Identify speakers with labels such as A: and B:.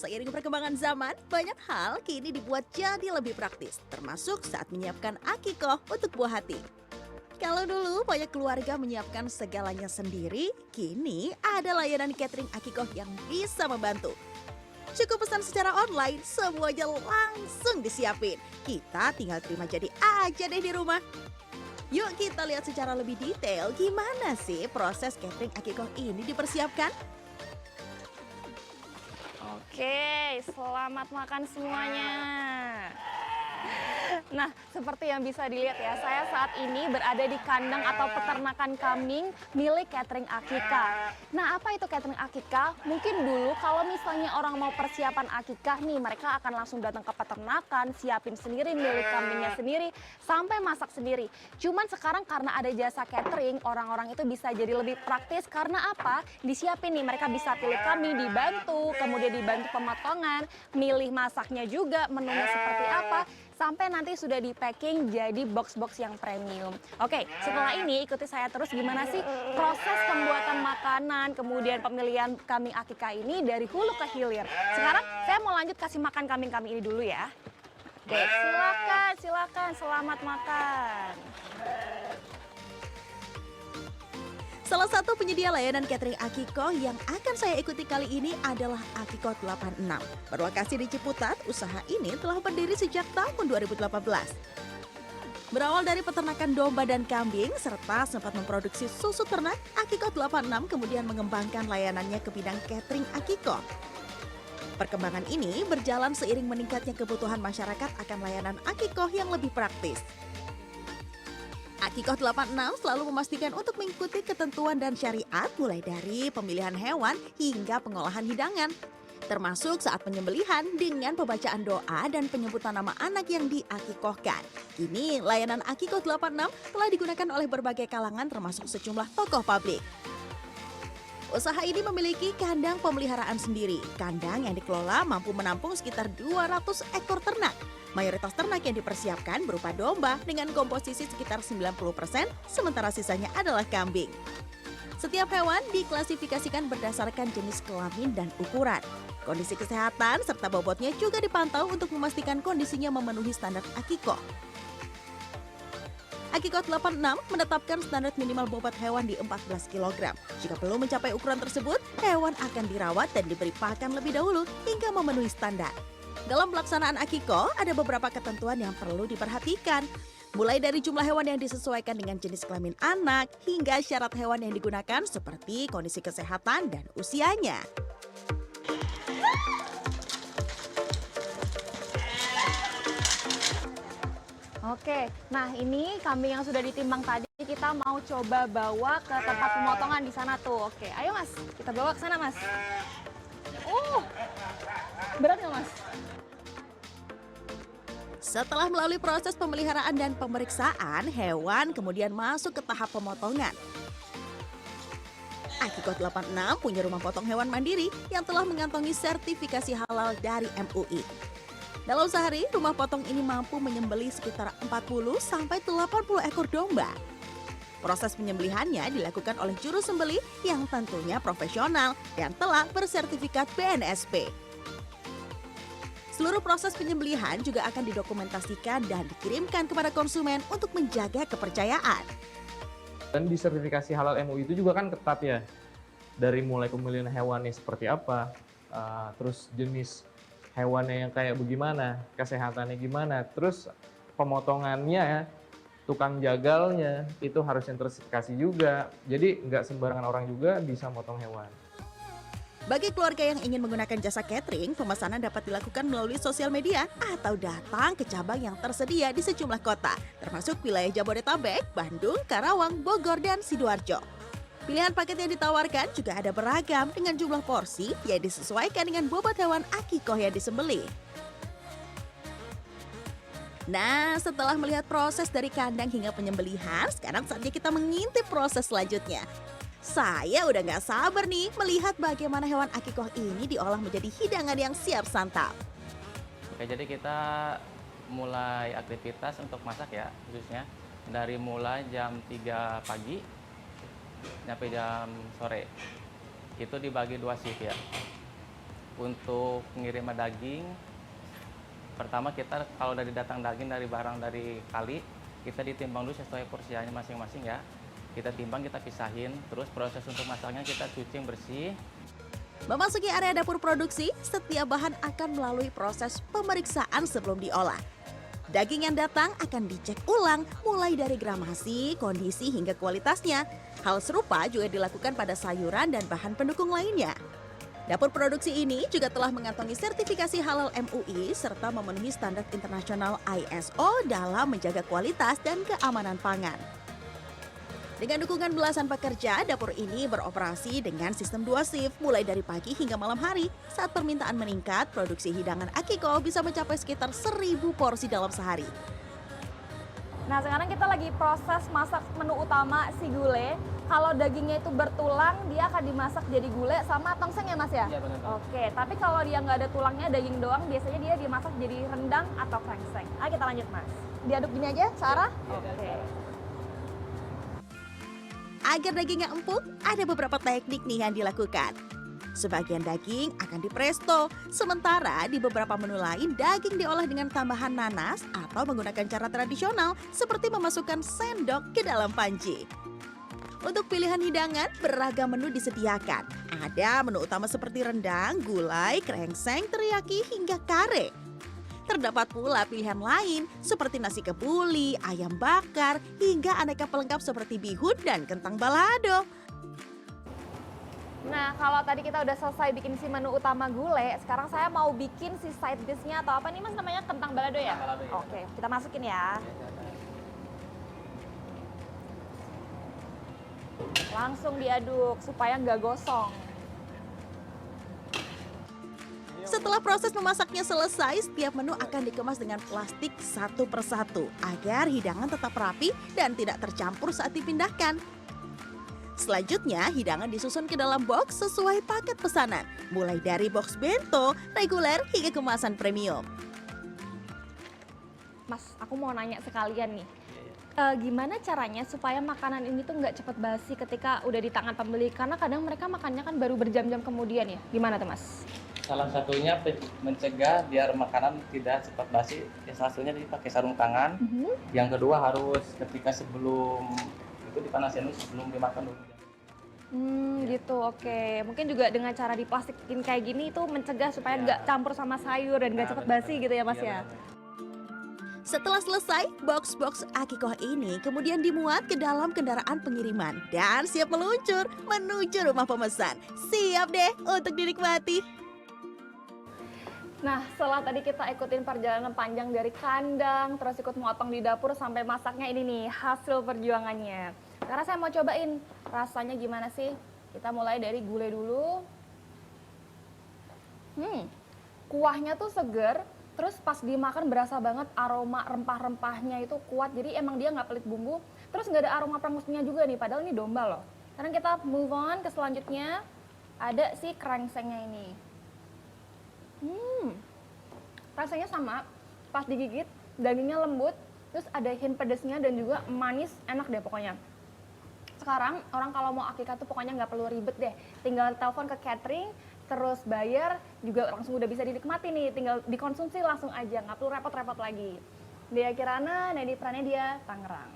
A: Seiring perkembangan zaman, banyak hal kini dibuat jadi lebih praktis, termasuk saat menyiapkan akikoh untuk buah hati. Kalau dulu banyak keluarga menyiapkan segalanya sendiri, kini ada layanan catering akikoh yang bisa membantu. Cukup pesan secara online, semuanya langsung disiapin. Kita tinggal terima jadi aja deh di rumah. Yuk kita lihat secara lebih detail gimana sih proses catering akikoh ini dipersiapkan.
B: Oke, selamat makan semuanya. Nah, seperti yang bisa dilihat ya, saya saat ini berada di kandang atau peternakan kambing milik catering Akikah. Nah, apa itu catering Akikah? Mungkin dulu kalau misalnya orang mau persiapan Akikah nih, mereka akan langsung datang ke peternakan, siapin sendiri milik kambingnya sendiri, sampai masak sendiri. Cuman sekarang karena ada jasa catering, orang-orang itu bisa jadi lebih praktis karena apa? Disiapin nih, mereka bisa pilih kambing, dibantu, kemudian dibantu pemotongan, milih masaknya juga, menunya seperti apa, sampai nanti sudah di packing jadi box-box yang premium. Oke, setelah ini ikuti saya terus gimana sih proses pembuatan makanan, kemudian pemilihan kambing Akikah ini dari hulu ke hilir. Sekarang saya mau lanjut kasih makan kambing-kambing ini dulu ya. Oke, silakan, selamat makan.
A: Salah satu penyedia layanan catering Akikoh yang akan saya ikuti kali ini adalah Akikoh 86. Berlokasi di Ciputat, usaha ini telah berdiri sejak tahun 2018. Berawal dari peternakan domba dan kambing, serta sempat memproduksi susu ternak, Akikoh 86 kemudian mengembangkan layanannya ke bidang catering Akikoh. Perkembangan ini berjalan seiring meningkatnya kebutuhan masyarakat akan layanan Akikoh yang lebih praktis. Akikoh 86 selalu memastikan untuk mengikuti ketentuan dan syariat mulai dari pemilihan hewan hingga pengolahan hidangan. Termasuk saat penyembelihan dengan pembacaan doa dan penyebutan nama anak yang diakikohkan. Kini layanan Akikoh 86 telah digunakan oleh berbagai kalangan termasuk sejumlah tokoh publik. Usaha ini memiliki kandang pemeliharaan sendiri. Kandang yang dikelola mampu menampung sekitar 200 ekor ternak. Mayoritas ternak yang dipersiapkan berupa domba dengan komposisi sekitar 90%, sementara sisanya adalah kambing. Setiap hewan diklasifikasikan berdasarkan jenis kelamin dan ukuran. Kondisi kesehatan serta bobotnya juga dipantau untuk memastikan kondisinya memenuhi standar Akikoh. Akikoh 86 menetapkan standar minimal bobot hewan di 14 kg. Jika belum mencapai ukuran tersebut, hewan akan dirawat dan diberi pakan lebih dahulu hingga memenuhi standar. Dalam pelaksanaan Akikoh, ada beberapa ketentuan yang perlu diperhatikan. Mulai dari jumlah hewan yang disesuaikan dengan jenis kelamin anak, hingga syarat hewan yang digunakan seperti kondisi kesehatan dan usianya.
B: Oke, nah ini kambing yang sudah ditimbang tadi kita mau coba bawa ke tempat pemotongan di sana tuh. Oke, ayo Mas, kita bawa ke sana Mas. Berat nggak Mas?
A: Setelah melalui proses pemeliharaan dan pemeriksaan, hewan kemudian masuk ke tahap pemotongan. Akikoh 86 punya rumah potong hewan mandiri yang telah mengantongi sertifikasi halal dari MUI. Dalam sehari, rumah potong ini mampu menyembelih sekitar 40-80 ekor domba. Proses penyembelihannya dilakukan oleh juru sembelih yang tentunya profesional dan telah bersertifikat BNSP. Seluruh proses penyembelihan juga akan didokumentasikan dan dikirimkan kepada konsumen untuk menjaga kepercayaan.
C: Dan di sertifikasi halal MUI itu juga kan ketat ya. Dari mulai pemilihan hewannya seperti apa, terus jenis hewannya yang kayak bagaimana, kesehatannya gimana, terus pemotongannya, tukang jagalnya itu harus yang tersertifikasi juga. Jadi nggak sembarangan orang juga bisa motong hewan.
A: Bagi keluarga yang ingin menggunakan jasa catering, pemesanan dapat dilakukan melalui sosial media atau datang ke cabang yang tersedia di sejumlah kota, termasuk wilayah Jabodetabek, Bandung, Karawang, Bogor, dan Sidoarjo. Pilihan paket yang ditawarkan juga ada beragam dengan jumlah porsi yang disesuaikan dengan bobot hewan Akikoh yang disembelih. Nah, setelah melihat proses dari kandang hingga penyembelihan, sekarang saatnya kita mengintip proses selanjutnya. Saya udah gak sabar nih melihat bagaimana hewan Akikoh ini diolah menjadi hidangan yang siap santap.
D: Oke, jadi kita mulai aktivitas untuk masak ya, khususnya dari mulai jam 3 pagi sampai jam sore. Itu dibagi 2 shift ya. Untuk pengiriman daging, pertama kita kalau dari datang daging dari barang dari kali, kita ditimbang dulu sesuai porsinya masing-masing ya. Kita timbang, kita pisahin, terus proses untuk masaknya kita cuci bersih.
A: Memasuki area dapur produksi, setiap bahan akan melalui proses pemeriksaan sebelum diolah. Daging yang datang akan dicek ulang, mulai dari gramasi, kondisi, hingga kualitasnya. Hal serupa juga dilakukan pada sayuran dan bahan pendukung lainnya. Dapur produksi ini juga telah mengantongi sertifikasi halal MUI serta memenuhi standar internasional ISO dalam menjaga kualitas dan keamanan pangan. Dengan dukungan belasan pekerja, dapur ini beroperasi dengan sistem 2 shift mulai dari pagi hingga malam hari. Saat permintaan meningkat, produksi hidangan Akiko bisa mencapai sekitar 1.000 porsi dalam sehari.
B: Nah, sekarang kita lagi proses masak menu utama si gulai. Kalau dagingnya itu bertulang, dia akan dimasak jadi gulai sama tongseng ya Mas ya?
D: Iya, benar.
B: Oke, tapi kalau dia nggak ada tulangnya, daging doang, biasanya dia dimasak jadi rendang atau krengseng. Ayo kita lanjut Mas. Diaduk gini aja, Sarah? Oke.
A: Agar dagingnya empuk, ada beberapa teknik nih yang dilakukan. Sebagian daging akan dipresto, sementara di beberapa menu lain daging diolah dengan tambahan nanas atau menggunakan cara tradisional seperti memasukkan sendok ke dalam panci. Untuk pilihan hidangan, beragam menu disediakan. Ada menu utama seperti rendang, gulai, krengseng, teriyaki, hingga kare. Terdapat pula pilihan lain seperti nasi kebuli, ayam bakar, hingga aneka pelengkap seperti bihun dan kentang balado.
B: Nah, kalau tadi kita udah selesai bikin si menu utama gulai, sekarang saya mau bikin si side dish-nya atau apa nih Mas namanya? Kentang balado ya?
D: Kentang balado, ya.
B: Oke, kita masukin ya. Langsung diaduk supaya nggak gosong.
A: Setelah proses memasaknya selesai, setiap menu akan dikemas dengan plastik satu persatu agar hidangan tetap rapi dan tidak tercampur saat dipindahkan. Selanjutnya, hidangan disusun ke dalam box sesuai paket pesanan, mulai dari box bento, reguler, hingga kemasan premium.
B: Mas, aku mau nanya sekalian nih. Gimana caranya supaya makanan ini tuh nggak cepet basi ketika udah di tangan pembeli? Karena kadang mereka makannya kan baru berjam-jam kemudian ya. Gimana tuh Mas?
D: Salah satunya mencegah biar makanan tidak cepat basi, ya salah satunya dipakai sarung tangan. Yang kedua harus ketika sebelum itu dipanasin dulu sebelum dimakan dulu.
B: Gitu, oke. Mungkin juga dengan cara diplastikin kayak gini itu mencegah supaya nggak campur sama sayur dan nggak cepet basi gitu ya Mas ya?
A: Setelah selesai, box-box Akiko ini kemudian dimuat ke dalam kendaraan pengiriman dan siap meluncur menuju rumah pemesan. Siap deh untuk dinikmati.
B: Nah, setelah tadi kita ikutin perjalanan panjang dari kandang, terus ikut motong di dapur sampai masaknya ini nih, hasil perjuangannya. Sekarang saya mau cobain rasanya gimana sih. Kita mulai dari gulai dulu. Kuahnya tuh seger, terus pas dimakan berasa banget aroma rempah-rempahnya itu kuat. Jadi emang dia nggak pelit bumbu, terus nggak ada aroma pengusnya juga nih, padahal ini domba loh. Sekarang kita move on ke selanjutnya, ada si krengsengnya ini. Rasanya sama, pas digigit dagingnya lembut, terus ada hint pedesnya dan juga manis, enak deh pokoknya. Sekarang orang kalau mau akikah tuh pokoknya nggak perlu ribet deh, tinggal telepon ke catering, terus bayar juga langsung udah bisa dinikmati nih, tinggal dikonsumsi langsung aja, nggak perlu repot-repot lagi. Dea Kirana, Nedi Pranedia, Tangerang.